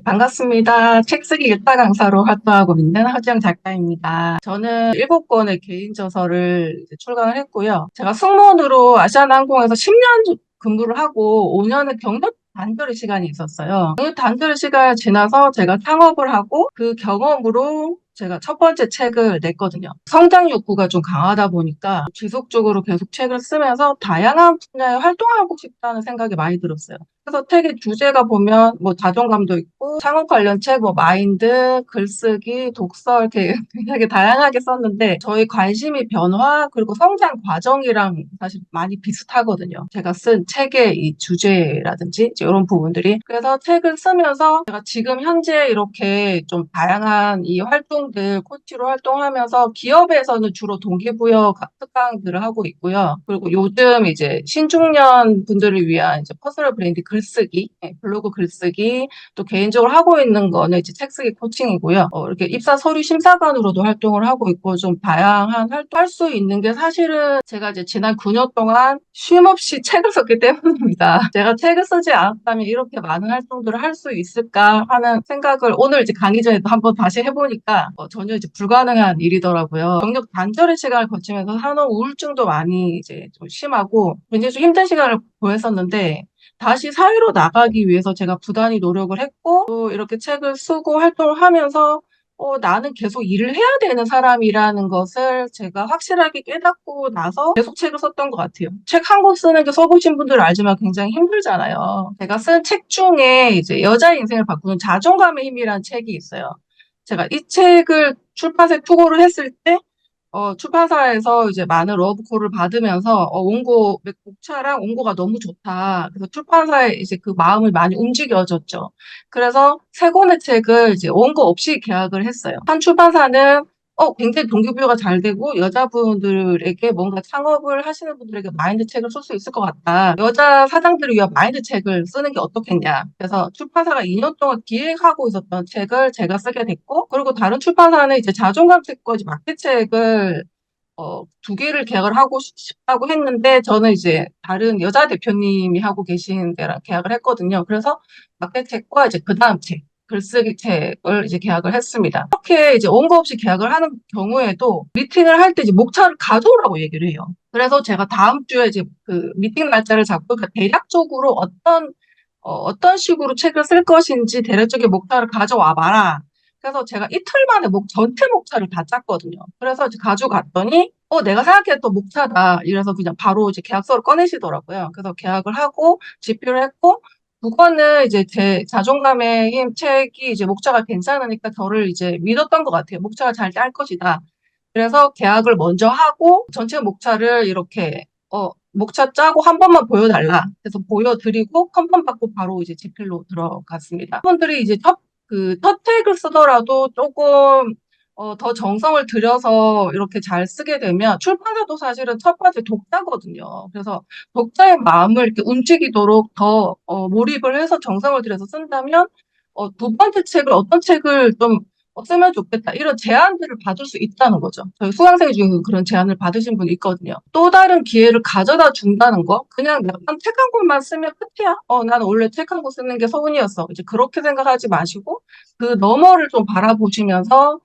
반갑습니다. 책 쓰기 일타 강사로 활동하고 있는 허지영 작가입니다. 저는 7권의 개인 저서를 이제 출간을 했고요. 제가 승무원으로 아시아나항공에서 10년 근무를 하고 5년의 경력 단절의 시간이 있었어요. 그 단절의 시간이 지나서 제가 창업을 하고 그 경험으로 제가 첫 번째 책을 냈거든요. 성장 욕구가 좀 강하다 보니까 지속적으로 계속 책을 쓰면서 다양한 분야에 활동하고 싶다는 생각이 많이 들었어요. 그래서 책의 주제가 보면 뭐 자존감도 있고 창업 관련 책, 뭐 마인드, 글쓰기, 독서 이렇게 되게 다양하게 썼는데 저희 관심이 변화 그리고 성장 과정이랑 사실 많이 비슷하거든요. 제가 쓴 책의 이 주제라든지 이런 부분들이. 그래서 책을 쓰면서 제가 지금 현재 이렇게 좀 다양한 이 활동들 코치로 활동하면서 기업에서는 주로 동기부여 특강들을 하고 있고요. 그리고 요즘 이제 신중년 분들을 위한 이제 퍼스널 브랜드 글쓰기, 블로그 글쓰기, 또 개인적으로 하고 있는 거는 이제 책쓰기 코칭이고요. 이렇게 입사 서류 심사관으로도 활동을 하고 있고 좀 다양한 활동할 수 있는 게 사실은 제가 이제 지난 9년 동안 쉼 없이 책을 썼기 때문입니다. 제가 책을 쓰지 않았다면 이렇게 많은 활동들을 할 수 있을까 하는 생각을 오늘 이제 강의 전에도 한번 다시 해보니까 전혀 이제 불가능한 일이더라고요. 경력 단절의 시간을 거치면서 산후 우울증도 많이 이제 좀 심하고 굉장히 좀 힘든 시간을 보냈었는데 다시 사회로 나가기 위해서 제가 부단히 노력을 했고 또 이렇게 책을 쓰고 활동을 하면서 나는 계속 일을 해야 되는 사람이라는 것을 제가 확실하게 깨닫고 나서 계속 책을 썼던 것 같아요. 책 한 권 쓰는 게 써보신 분들은 알지만 굉장히 힘들잖아요. 제가 쓴 책 중에 이제 여자의 인생을 바꾸는 자존감의 힘이라는 책이 있어요. 제가 이 책을 출판사에 투고를 했을 때 출판사에서 이제 많은 러브콜을 받으면서, 원고, 목차랑 원고가 너무 좋다. 그래서 출판사에 이제 그 마음을 많이 움직여졌죠. 그래서 세 권의 책을 이제 원고 없이 계약을 했어요. 한 출판사는, 굉장히 동기부여가 잘 되고, 여자분들에게 뭔가 창업을 하시는 분들에게 마인드 책을 쓸 수 있을 것 같다. 여자 사장들을 위한 마인드 책을 쓰는 게 어떻겠냐. 그래서 출판사가 2년 동안 기획하고 있었던 책을 제가 쓰게 됐고, 그리고 다른 출판사는 이제 자존감 책과 이제 마케 책을 2개를 계약을 하고 싶다고 했는데, 저는 이제 다른 여자 대표님이 하고 계신 데랑 계약을 했거든요. 그래서 마케책과 이제 그 다음 책, 글쓰기 책을 이제 계약을 했습니다. 이렇게 이제 원고 없이 계약을 하는 경우에도 미팅을 할 때 이제 목차를 가져오라고 얘기를 해요. 그래서 제가 다음 주에 이제 그 미팅 날짜를 잡고, 그러니까 대략적으로 어떤 식으로 책을 쓸 것인지 대략적인 목차를 가져와 봐라. 그래서 제가 이틀 만에 전체 목차를 다 짰거든요. 그래서 이제 가져갔더니, 내가 생각했던 목차다. 이래서 그냥 바로 이제 계약서를 꺼내시더라고요. 그래서 계약을 하고, 집필을 했고, 그거는 이제 제 자존감의 힘 책이 이제 목차가 괜찮으니까 저를 이제 믿었던 것 같아요. 목차가 잘 짤 것이다. 그래서 계약을 먼저 하고, 전체 목차를 이렇게, 목차 짜고 한 번만 보여달라. 그래서 보여드리고, 컨펌 받고 바로 이제 집필로 들어갔습니다. 분들이 이제 첫 책을 쓰더라도 조금 더 정성을 들여서 이렇게 잘 쓰게 되면 출판사도 사실은 첫 번째 독자거든요. 그래서 독자의 마음을 이렇게 움직이도록 더 몰입을 해서 정성을 들여서 쓴다면 두 번째 책을 어떤 책을 좀 쓰면 좋겠다. 이런 제안들을 받을 수 있다는 거죠. 저희 수강생 중에 그런 제안을 받으신 분이 있거든요. 또 다른 기회를 가져다 준다는 거. 그냥 내가 책 한 권만 쓰면 끝이야. 나는 원래 책 한 권 쓰는 게 소원이었어. 이제 그렇게 생각하지 마시고 그 너머를 좀 바라보시면서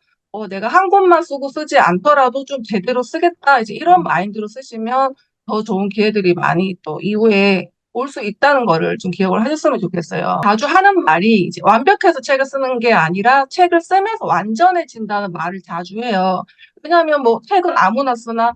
내가 한 권만 쓰고 쓰지 않더라도 좀 제대로 쓰겠다. 이제 이런 마인드로 쓰시면 더 좋은 기회들이 많이 또 이후에 올 수 있다는 거를 좀 기억을 하셨으면 좋겠어요. 자주 하는 말이 이제 완벽해서 책을 쓰는 게 아니라 책을 쓰면서 완전해진다는 말을 자주 해요. 왜냐하면 뭐 책은 아무나 쓰나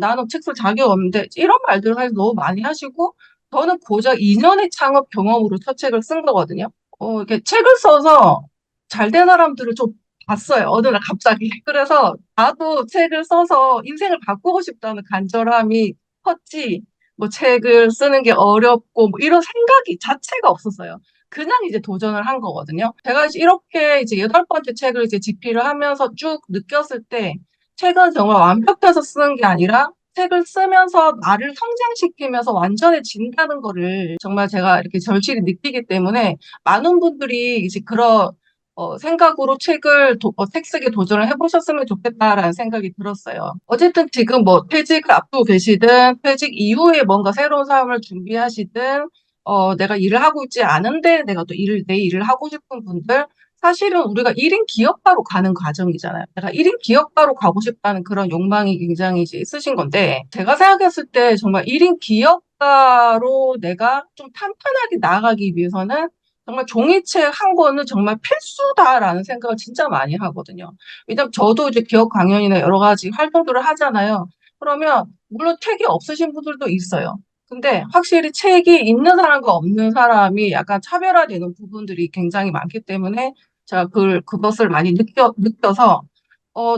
나는 책 쓸 자격 없는데 이런 말들을 사실 너무 많이 하시고 저는 고작 2년의 창업 경험으로 첫 책을 쓴 거거든요. 이렇게 책을 써서 잘 된 사람들을 좀 봤어요. 어느 날 갑자기. 그래서 나도 책을 써서 인생을 바꾸고 싶다는 간절함이 컸지, 뭐 책을 쓰는 게 어렵고 뭐 이런 생각이 자체가 없었어요. 그냥 이제 도전을 한 거거든요. 제가 이렇게 이제 8번째 책을 이제 집필을 하면서 쭉 느꼈을 때 책은 정말 완벽해서 쓰는 게 아니라 책을 쓰면서 나를 성장시키면서 완전해진다는 거를 정말 제가 이렇게 절실히 느끼기 때문에 많은 분들이 이제 그런 생각으로 책 쓰기 도전을 해보셨으면 좋겠다라는 생각이 들었어요. 어쨌든 지금 뭐 퇴직을 앞두고 계시든, 퇴직 이후에 뭔가 새로운 삶을 준비하시든, 내가 일을 하고 있지 않은데 내가 또 내 일을 하고 싶은 분들, 사실은 우리가 1인 기업가로 가는 과정이잖아요. 내가 1인 기업가로 가고 싶다는 그런 욕망이 굉장히 이제 있으신 건데, 제가 생각했을 때 정말 1인 기업가로 내가 좀 탄탄하게 나아가기 위해서는 정말 종이책 한 권은 정말 필수다라는 생각을 진짜 많이 하거든요. 왜냐면 저도 이제 기업 강연이나 여러 가지 활동들을 하잖아요. 그러면 물론 책이 없으신 분들도 있어요. 근데 확실히 책이 있는 사람과 없는 사람이 약간 차별화되는 부분들이 굉장히 많기 때문에 제가 그것을 많이 느껴서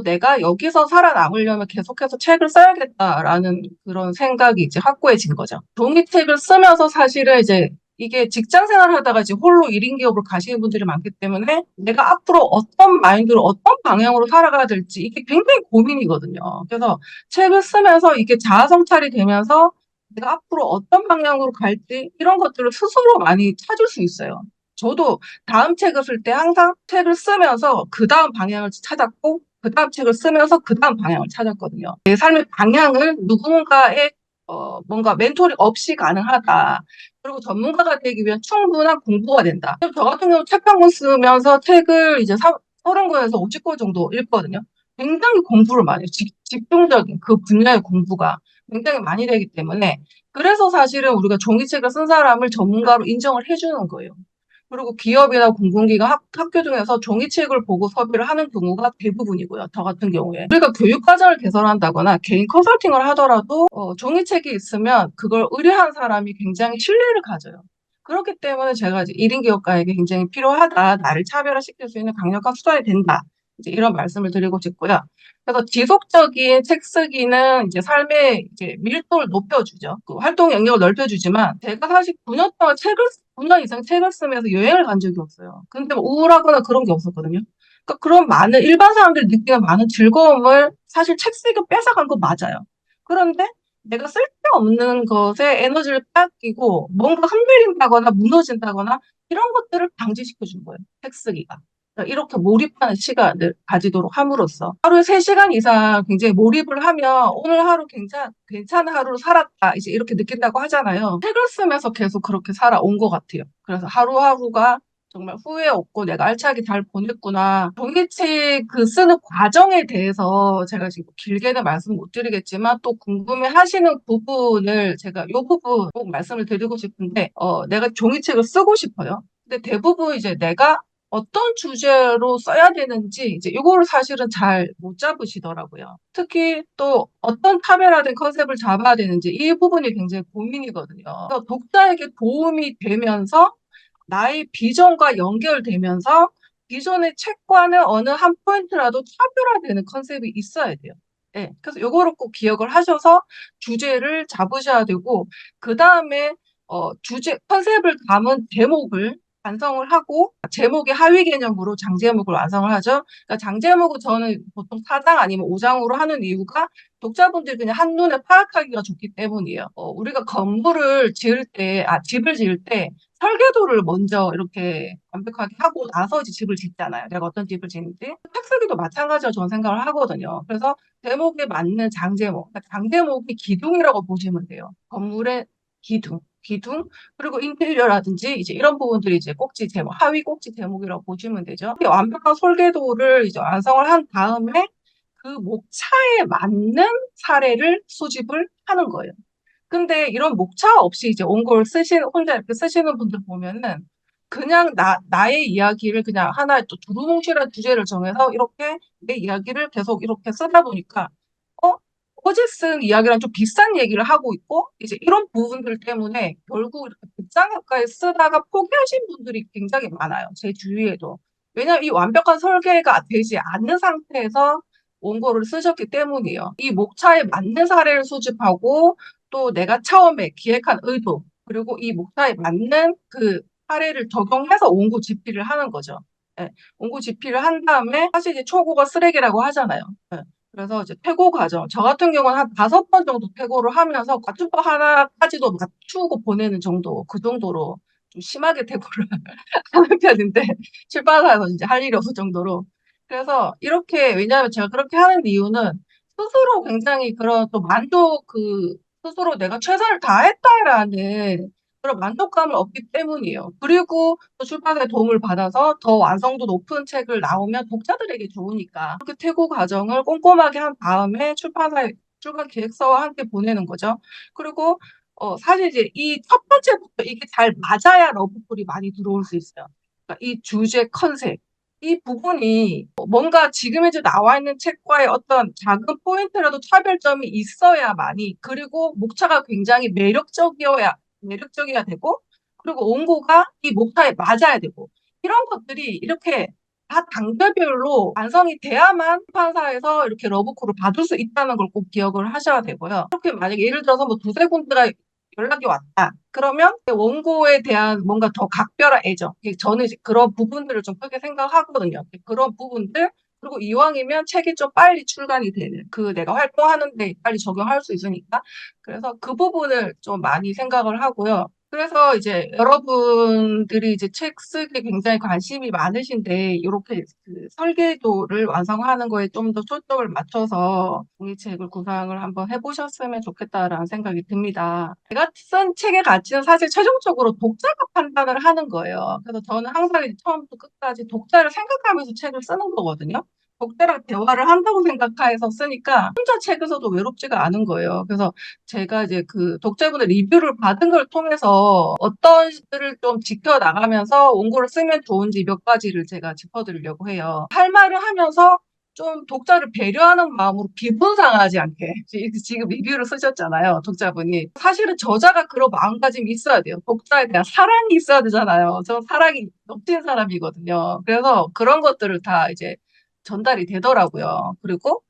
내가 여기서 살아남으려면 계속해서 책을 써야겠다라는 그런 생각이 이제 확고해진 거죠. 종이책을 쓰면서 사실은 이제 이게 직장 생활을 하다가 이제 홀로 1인 기업으로 가시는 분들이 많기 때문에 내가 앞으로 어떤 마인드로 어떤 방향으로 살아가야 될지 이게 굉장히 고민이거든요. 그래서 책을 쓰면서 이게 자아 성찰이 되면서 내가 앞으로 어떤 방향으로 갈지 이런 것들을 스스로 많이 찾을 수 있어요. 저도 다음 책을 쓸 때 항상 책을 쓰면서 그 다음 방향을 찾았고 그 다음 책을 쓰면서 그 다음 방향을 찾았거든요. 내 삶의 방향을 누군가의 뭔가 멘토링 없이 가능하다. 그리고 전문가가 되기 위한 충분한 공부가 된다. 저 같은 경우 책 한 권 쓰면서 책을 이제 30권에서 50권 정도 읽거든요. 굉장히 공부를 많이 해요. 집중적인 그 분야의 공부가 굉장히 많이 되기 때문에 그래서 사실은 우리가 종이책을 쓴 사람을 전문가로 인정을 해주는 거예요. 그리고 기업이나 공공기관 학교 등에서 종이책을 보고 섭외를 하는 경우가 대부분이고요. 저 같은 경우에. 우리가 교육과정을 개설한다거나 개인 컨설팅을 하더라도 종이책이 있으면 그걸 의뢰한 사람이 굉장히 신뢰를 가져요. 그렇기 때문에 제가 이제 1인 기업가에게 굉장히 필요하다. 나를 차별화시킬 수 있는 강력한 수단이 된다. 이제 이런 말씀을 드리고 싶고요. 그래서 지속적인 책 쓰기는 이제 삶의 이제 밀도를 높여주죠. 그 활동 영역을 넓혀주지만 제가 사실 9년 이상 책을 쓰면서 여행을 간 적이 없어요. 근데 뭐 우울하거나 그런 게 없었거든요. 그러니까 그런 많은 일반 사람들이 느끼는 많은 즐거움을 사실 책 쓰기가 뺏어간 거 맞아요. 그런데 내가 쓸데없는 것에 에너지를 뺏기고 뭔가 흔들린다거나 무너진다거나 이런 것들을 방지시켜 준 거예요. 책 쓰기가. 그러니까 이렇게 몰입하는 시간을 가지도록 함으로써 하루에 3시간 이상 굉장히 몰입을 하면 오늘 하루 괜찮은 하루를 살았다. 이제 이렇게 느낀다고 하잖아요. 책을 쓰면서 계속 그렇게 살아온 것 같아요. 그래서 하루하루가 정말 후회 없고 내가 알차게 잘 보냈구나. 종이책 그 쓰는 과정에 대해서 제가 지금 길게는 말씀 못 드리겠지만 또 궁금해 하시는 부분을 제가 이 부분 꼭 말씀을 드리고 싶은데, 내가 종이책을 쓰고 싶어요. 근데 대부분 이제 내가 어떤 주제로 써야 되는지 이제 이거를 사실은 잘 못 잡으시더라고요. 특히 또 어떤 차별화된 컨셉을 잡아야 되는지 이 부분이 굉장히 고민이거든요. 그래서 독자에게 도움이 되면서 나의 비전과 연결되면서 기존의 책과는 어느 한 포인트라도 차별화되는 컨셉이 있어야 돼요. 네, 그래서 요거를 꼭 기억을 하셔서 주제를 잡으셔야 되고, 그 다음에 컨셉을 담은 제목을 완성을 하고, 제목의 하위 개념으로 장제목을 완성을 하죠. 그러니까 장제목은 저는 보통 4장 아니면 5장으로 하는 이유가 독자분들이 그냥 한눈에 파악하기가 좋기 때문이에요. 우리가 집을 지을 때 설계도를 먼저 이렇게 완벽하게 하고 나서 이제 집을 짓잖아요. 내가 어떤 집을 짓는지. 책 쓰기도 마찬가지로 저는 생각을 하거든요. 그래서 제목에 맞는 장제목, 그러니까 장제목이 기둥이라고 보시면 돼요. 건물의 기둥, 그리고 인테리어라든지 이제 이런 부분들이 이제 꼭지 제목, 하위 꼭지 제목이라고 보시면 되죠. 완벽한 설계도를 이제 완성을 한 다음에 그 목차에 맞는 사례를 수집을 하는 거예요. 근데 이런 목차 없이 이제 온걸 혼자 이렇게 쓰시는 분들 보면은 그냥 나의 이야기를 그냥 하나의 또 두루뭉실한 주제를 정해서 이렇게 내 이야기를 계속 이렇게 쓰다 보니까, 어, 어제 쓴 이야기랑 좀 비슷한 얘기를 하고 있고, 이제 이런 부분들 때문에 결국 이렇게 극장 가까이 쓰다가 포기하신 분들이 굉장히 많아요. 제 주위에도. 왜냐하면 이 완벽한 설계가 되지 않는 상태에서 원고를 쓰셨기 때문이에요. 이 목차에 맞는 사례를 수집하고 또 내가 처음에 기획한 의도, 그리고 이 목차에 맞는 그 사례를 적용해서 원고 집필을 하는 거죠. 예, 원고 집필을 한 다음에 사실 이제 초고가 쓰레기라고 하잖아요. 예, 그래서 이제 퇴고 과정, 저 같은 경우는 한 5번 정도 퇴고를 하면서 과투법 하나까지도 맞추고 보내는 정도, 그 정도로 좀 심하게 퇴고를 하는 편인데, 출판사에서 이제 할 일이 없을 정도로. 그래서 이렇게, 왜냐하면 제가 그렇게 하는 이유는 스스로 굉장히 그런 또 스스로 내가 최선을 다했다라는 그런 만족감을 얻기 때문이에요. 그리고 또 출판사의 도움을 받아서 더 완성도 높은 책을 나오면 독자들에게 좋으니까 그렇게 퇴고 과정을 꼼꼼하게 한 다음에 출판사에 출간 계획서와 함께 보내는 거죠. 그리고 사실 이제 이 첫 번째부터 이게 잘 맞아야 러브콜이 많이 들어올 수 있어요. 그러니까 이 주제 컨셉, 이 부분이 뭔가 지금 이제 나와 있는 책과의 어떤 작은 포인트라도 차별점이 있어야만이, 그리고 목차가 굉장히 매력적이어야 되고, 그리고 원고가 이 목차에 맞아야 되고, 이런 것들이 이렇게 다 단계별로 완성이 돼야만 출판사에서 이렇게 러브콜을 받을 수 있다는 걸 꼭 기억을 하셔야 되고요. 이렇게 만약에 예를 들어서 뭐 두세 군데가 연락이 왔다. 그러면 원고에 대한 뭔가 더 각별한 애정. 저는 이제 그런 부분들을 좀 크게 생각하거든요. 그런 부분들, 그리고 이왕이면 책이 좀 빨리 출간이 되는, 내가 활동하는데 빨리 적용할 수 있으니까. 그래서 그 부분을 좀 많이 생각을 하고요. 그래서 이제 여러분들이 이제 책 쓰기에 굉장히 관심이 많으신데, 이렇게 설계도를 완성하는 거에 좀 더 초점을 맞춰서 종이책을 구상을 한번 해보셨으면 좋겠다라는 생각이 듭니다. 제가 쓴 책의 가치는 사실 최종적으로 독자가 판단을 하는 거예요. 그래서 저는 항상 이제 처음부터 끝까지 독자를 생각하면서 책을 쓰는 거거든요. 독자랑 대화를 한다고 생각해서 쓰니까 혼자 책을 써도 외롭지가 않은 거예요. 그래서 제가 이제 그 독자분의 리뷰를 받은 걸 통해서 어떤 시들을 좀 지켜나가면서 원고를 쓰면 좋은지 몇 가지를 제가 짚어드리려고 해요. 할 말을 하면서 좀 독자를 배려하는 마음으로 기분 상하지 않게. 지금 리뷰를 쓰셨잖아요, 독자분이. 사실은 저자가 그런 마음가짐이 있어야 돼요. 독자에 대한 사랑이 있어야 되잖아요. 저 사랑이 넘치는 사람이거든요. 그래서 그런 것들을 다 이제 전달이 되더라고요. 그리고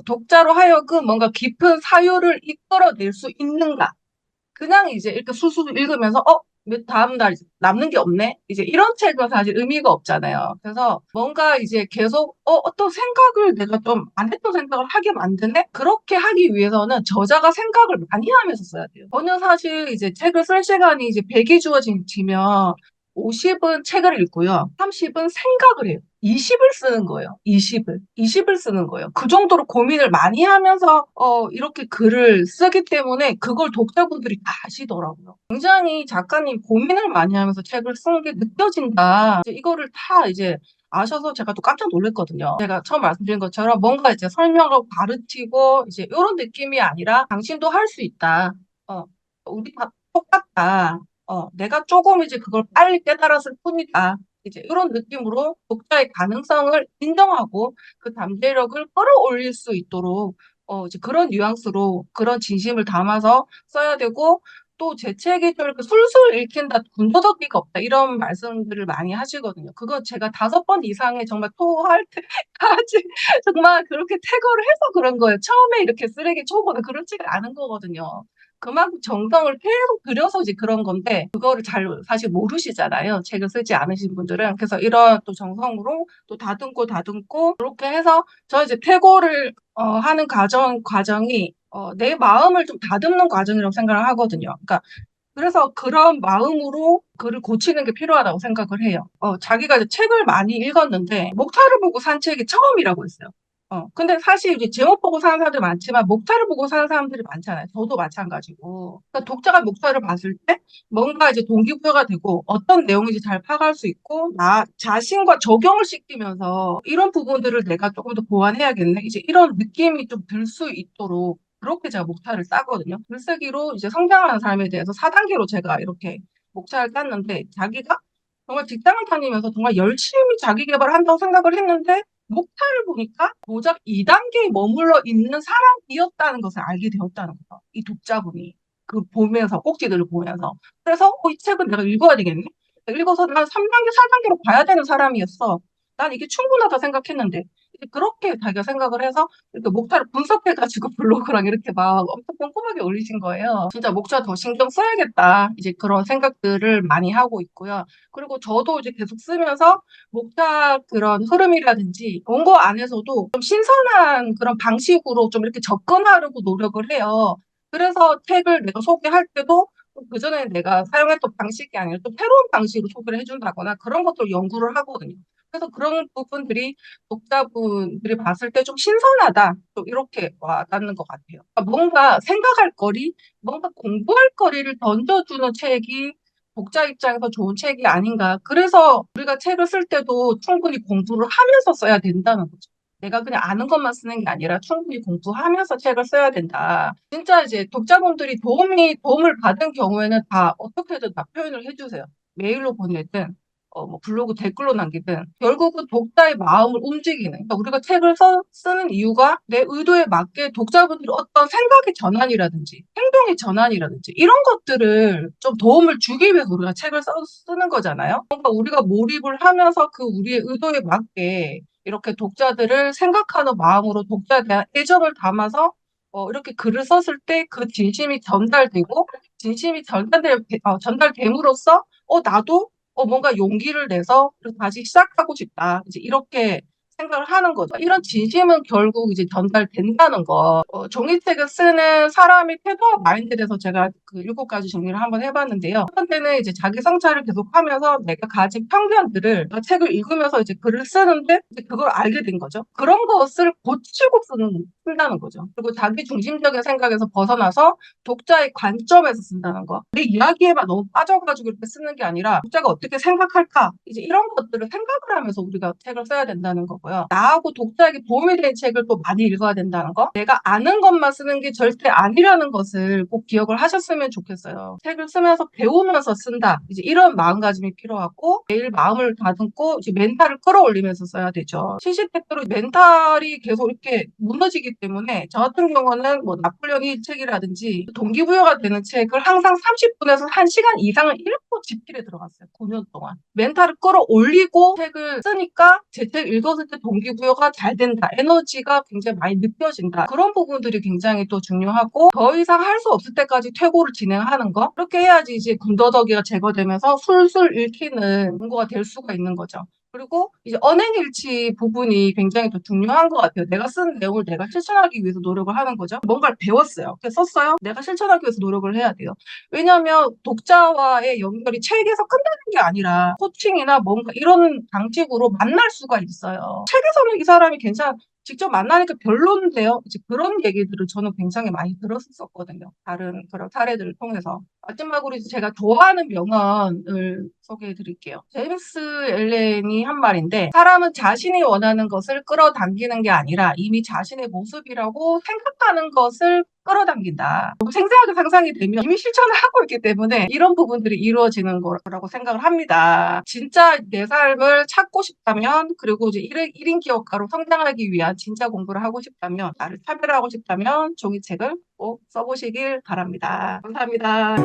독자로 하여금 뭔가 깊은 사유를 이끌어낼 수 있는가. 그냥 이제 이렇게 술술 읽으면서, 다음날 남는 게 없네? 이제 이런 책은 사실 의미가 없잖아요. 그래서 뭔가 이제 계속, 어떤 생각을 내가 좀 안 했던 생각을 하게 만드네? 그렇게 하기 위해서는 저자가 생각을 많이 하면서 써야 돼요. 저는 사실 이제 책을 쓸 시간이 이제 100이 주어지면 50은 책을 읽고요. 30은 생각을 해요. 20을 쓰는 거예요. 20을 쓰는 거예요. 그 정도로 고민을 많이 하면서 이렇게 글을 쓰기 때문에 그걸 독자분들이 다 아시더라고요. 굉장히 작가님 고민을 많이 하면서 책을 쓰는 게 느껴진다. 이제 이거를 다 이제 아셔서 제가 또 깜짝 놀랐거든요. 제가 처음 말씀드린 것처럼 뭔가 이제 설명하고 가르치고 이제 이런 느낌이 아니라 당신도 할 수 있다. 어, 우리 다 똑같다. 내가 조금 이제 그걸 빨리 깨달았을 뿐이다. 이제 이런 느낌으로 독자의 가능성을 인정하고 그 잠재력을 끌어올릴 수 있도록 이제 그런 뉘앙스로 그런 진심을 담아서 써야 되고, 또 제 책이 좀 이렇게 술술 읽힌다, 군더더기가 없다, 이런 말씀들을 많이 하시거든요. 그거 제가 5번 이상의 정말 토할 때까지 정말 그렇게 태거를 해서 그런 거예요. 처음에 이렇게 쓰레기 쳐보는 그렇지가 않은 거거든요. 그만큼 정성을 계속 들여서 이제 그런 건데, 그거를 잘 사실 모르시잖아요. 책을 쓰지 않으신 분들은. 그래서 이런 또 정성으로 또 다듬고 그렇게 해서 저 이제 퇴고를 하는 과정이 내 마음을 좀 다듬는 과정이라고 생각을 하거든요. 그러니까 그래서 그런 마음으로 글을 고치는 게 필요하다고 생각을 해요. 자기가 이제 책을 많이 읽었는데 목차를 보고 산 책이 처음이라고 했어요. 근데 사실 이제 제목 보고 사는 사람들이 많지만 목차를 보고 사는 사람들이 많잖아요. 저도 마찬가지고. 그러니까 독자가 목차를 봤을 때 뭔가 이제 동기부여가 되고 어떤 내용인지 잘 파악할 수 있고, 나 자신과 적용을 시키면서 이런 부분들을 내가 조금 더 보완해야겠네. 이제 이런 느낌이 좀 들 수 있도록 그렇게 제가 목차를 따거든요. 글쓰기로 이제 성장하는 삶에 대해서 4단계로 제가 이렇게 목차를 땄는데, 자기가 정말 직장을 다니면서 정말 열심히 자기 개발을 한다고 생각을 했는데 목차를 보니까 고작 2단계에 머물러 있는 사람이었다는 것을 알게 되었다는 거죠. 이 독자분이. 그 보면서, 꼭지들을 보면서. 그래서 이 책은 내가 읽어야 되겠네? 읽어서 난 3단계, 4단계로 봐야 되는 사람이었어. 난 이게 충분하다 생각했는데, 이제 그렇게 자기가 생각을 해서 이렇게 목차를 분석해가지고 블로그랑 이렇게 막 엄청 꼼꼼하게 올리신 거예요. 진짜 목차 더 신경 써야겠다. 이제 그런 생각들을 많이 하고 있고요. 그리고 저도 이제 계속 쓰면서 목차 그런 흐름이라든지 원고 안에서도 좀 신선한 그런 방식으로 좀 이렇게 접근하려고 노력을 해요. 그래서 책을 내가 소개할 때도 그전에 내가 사용했던 방식이 아니라 좀 새로운 방식으로 소개를 해준다거나 그런 것들 연구를 하거든요. 그래서 그런 부분들이 독자분들이 봤을 때 좀 신선하다. 좀 이렇게 와닿는 것 같아요. 그러니까 뭔가 생각할 거리, 뭔가 공부할 거리를 던져주는 책이 독자 입장에서 좋은 책이 아닌가. 그래서 우리가 책을 쓸 때도 충분히 공부를 하면서 써야 된다는 거죠. 내가 그냥 아는 것만 쓰는 게 아니라 충분히 공부하면서 책을 써야 된다. 진짜 이제 독자분들이 도움을 받은 경우에는 다 어떻게든 다 표현을 해주세요. 메일로 보내든, 뭐 블로그 댓글로 남기든, 결국은 독자의 마음을 움직이는, 그러니까 우리가 책을 쓰는 이유가 내 의도에 맞게 독자분들이 어떤 생각의 전환이라든지, 행동의 전환이라든지, 이런 것들을 좀 도움을 주기 위해서 우리가 책을 쓰는 거잖아요. 그러니까 우리가 몰입을 하면서 그 우리의 의도에 맞게 이렇게 독자들을 생각하는 마음으로 독자에 대한 애정을 담아서 이렇게 글을 썼을 때 그 진심이 전달되고, 진심이 전달됨으로써, 나도, 뭔가 용기를 내서 다시 시작하고 싶다. 이제 이렇게 생각을 하는 거죠. 이런 진심은 결국 이제 전달된다는 거. 종이책을 쓰는 사람의 태도와 마인드에 대해서 제가 그 7가지 정리를 한번 해봤는데요. 첫 번째는 이제 자기 성찰을 계속하면서 내가 가진 편견들을 책을 읽으면서 이제 글을 쓰는데 이제 그걸 알게 된 거죠. 그런 것을 고치고 쓴다는 거죠. 그리고 자기 중심적인 생각에서 벗어나서 독자의 관점에서 쓴다는 거. 내 이야기에만 너무 빠져가지고 이렇게 쓰는 게 아니라 독자가 어떻게 생각할까? 이제 이런 것들을 생각을 하면서 우리가 책을 써야 된다는 거고요. 나하고 독자에게 도움이 되는 책을 또 많이 읽어야 된다는 거. 내가 아는 것만 쓰는 게 절대 아니라는 것을 꼭 기억을 하셨으면 좋겠어요. 책을 쓰면서 배우면서 쓴다. 이제 이런 마음가짐이 필요하고 매일 마음을 다듬고 이제 멘탈을 끌어올리면서 써야 되죠. 시시때때로 멘탈이 계속 이렇게 무너지기 때문에 저 같은 경우는 뭐 나폴레옹 힐 책이라든지 동기부여가 되는 책을 항상 30분에서 1시간 이상을 읽고 집필에 들어갔어요. 9년 동안. 멘탈을 끌어올리고 책을 쓰니까 제 책 읽었을 때 동기부여가 잘 된다. 에너지가 굉장히 많이 느껴진다. 그런 부분들이 굉장히 또 중요하고 더 이상 할 수 없을 때까지 퇴고를 진행하는 거. 그렇게 해야지 이제 군더더기가 제거되면서 술술 읽히는 문구가 될 수가 있는 거죠. 그리고 이제 언행일치 부분이 굉장히 더 중요한 것 같아요. 내가 쓴 내용을 내가 실천하기 위해서 노력을 하는 거죠. 뭔가를 배웠어요. 그래서 썼어요. 내가 실천하기 위해서 노력을 해야 돼요. 왜냐하면 독자와의 연결이 책에서 끝나는 게 아니라 코칭이나 뭔가 이런 방식으로 만날 수가 있어요. 책에서는 이 사람이 직접 만나니까 별론데요. 이제 그런 얘기들을 저는 굉장히 많이 들었었거든요. 다른 그런 사례들을 통해서. 마지막으로 이제 제가 좋아하는 명언을 소개해 드릴게요. 제임스 앨런이 한 말인데, 사람은 자신이 원하는 것을 끌어당기는 게 아니라 이미 자신의 모습이라고 생각하는 것을 끌어당긴다. 너무 생생하게 상상이 되면 이미 실천을 하고 있기 때문에 이런 부분들이 이루어지는 거라고 생각을 합니다. 진짜 내 삶을 찾고 싶다면, 그리고 이제 1인 기업가로 성장하기 위한 진짜 공부를 하고 싶다면, 나를 차별하고 싶다면 종이책을 꼭 써보시길 바랍니다. 감사합니다.